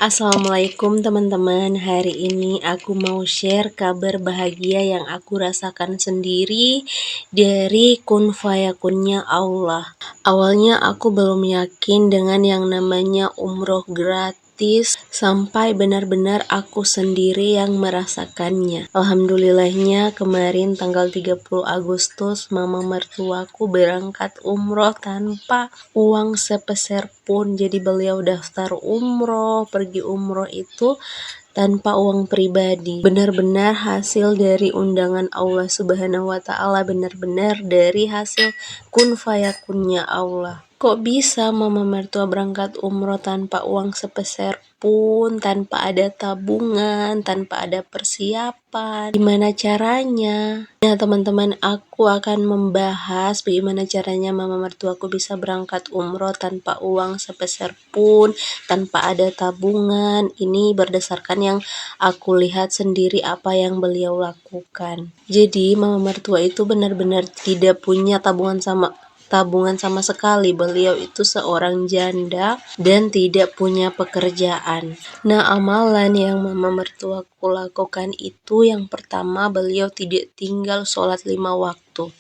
Assalamualaikum teman-teman. Hari ini aku mau share kabar bahagia yang aku rasakan sendiri dari kun fayakunnya Allah. Awalnya aku belum yakin dengan yang namanya umroh gratis sampai benar-benar aku sendiri yang merasakannya. Alhamdulillahnya kemarin tanggal 30 Agustus mama mertuaku berangkat umroh tanpa uang sepeser pun. Jadi beliau daftar umroh, pergi umroh itu tanpa uang pribadi. Benar-benar hasil dari undangan Allah Subhanahu wa Ta'ala, benar-benar dari hasil kun fayakunnya Allah. Kok bisa mama mertua berangkat umroh tanpa uang sepeser pun, tanpa ada tabungan, tanpa ada persiapan? Gimana caranya? Nah teman-teman, aku akan membahas bagaimana caranya mama mertuaku bisa berangkat umroh tanpa uang sepeser pun, tanpa ada tabungan. Ini berdasarkan yang aku lihat sendiri apa yang beliau lakukan. Jadi mama mertua itu benar-benar tidak punya tabungan sama sekali. Beliau itu seorang janda dan tidak punya pekerjaan. Nah, amalan yang mama mertuaku lakukan itu yang pertama, beliau tidak tinggal sholat 5 waktu.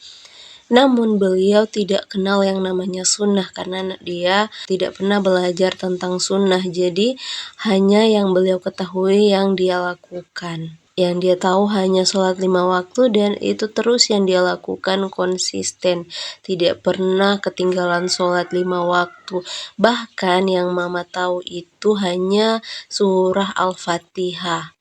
Namun beliau tidak kenal yang namanya sunnah karena dia tidak pernah belajar tentang sunnah. Jadi hanya yang beliau ketahui yang dia lakukan. Yang dia tahu hanya sholat 5 waktu dan itu terus yang dia lakukan konsisten. Tidak pernah ketinggalan sholat 5 waktu. Bahkan yang mama tahu itu hanya surah Al-Fatihah.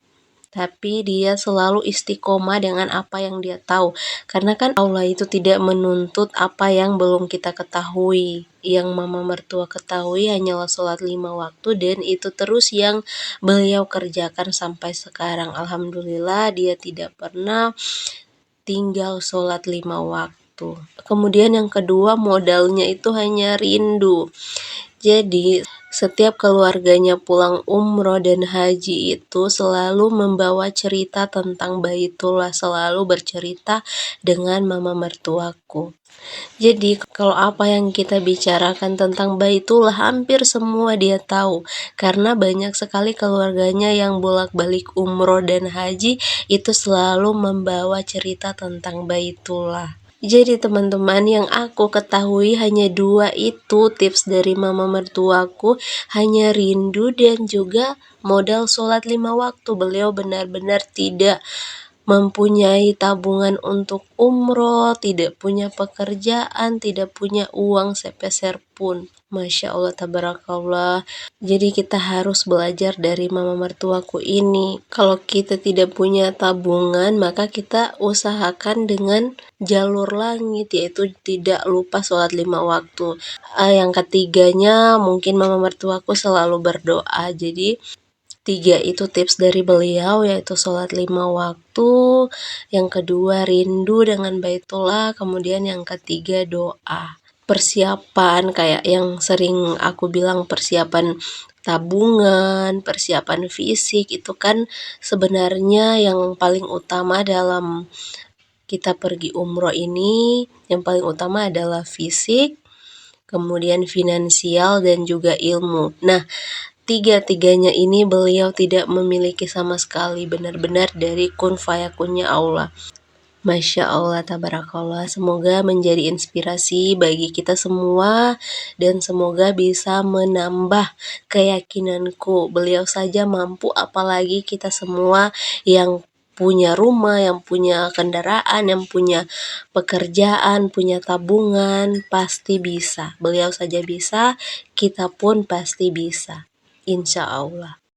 Tapi dia selalu istiqomah dengan apa yang dia tahu. Karena kan Allah itu tidak menuntut apa yang belum kita ketahui. Yang mama mertua ketahui hanyalah sholat 5 waktu dan itu terus yang beliau kerjakan sampai sekarang. Alhamdulillah dia tidak pernah tinggal sholat 5 waktu. Kemudian yang kedua, modalnya itu hanya rindu. Jadi setiap keluarganya pulang umroh dan haji itu selalu membawa cerita tentang Baitullah, selalu bercerita dengan mama mertuaku. Jadi kalau apa yang kita bicarakan tentang Baitullah hampir semua dia tahu, karena banyak sekali keluarganya yang bolak-balik umroh dan haji itu selalu membawa cerita tentang Baitullah. Jadi teman-teman, yang aku ketahui hanya 2 itu tips dari mama mertuaku, hanya rindu dan juga modal sholat 5 waktu. Beliau benar-benar tidak mempunyai tabungan untuk umroh, tidak punya pekerjaan, tidak punya uang sepeser pun. Masya Allah, tabarakallah. Jadi kita harus belajar dari mama mertuaku ini. Kalau kita tidak punya tabungan, maka kita usahakan dengan jalur langit, yaitu tidak lupa sholat 5 waktu. Yang ketiganya, mungkin mama mertuaku selalu berdoa. Jadi 3 itu tips dari beliau, yaitu sholat 5 waktu, yang kedua rindu dengan Baitullah, kemudian yang ketiga doa. Persiapan kayak yang sering aku bilang, persiapan tabungan, persiapan fisik itu kan sebenarnya yang paling utama dalam kita pergi umroh ini. Yang paling utama adalah fisik, kemudian finansial dan juga ilmu. Nah, tiga-tiganya ini beliau tidak memiliki sama sekali, benar-benar dari kun fayakunnya Allah. Masya Allah, tabarakallah. Semoga menjadi inspirasi bagi kita semua dan semoga bisa menambah keyakinanku. Beliau saja mampu, apalagi kita semua yang punya rumah, yang punya kendaraan, yang punya pekerjaan, punya tabungan, pasti bisa. Beliau saja bisa, kita pun pasti bisa. Insya Allah.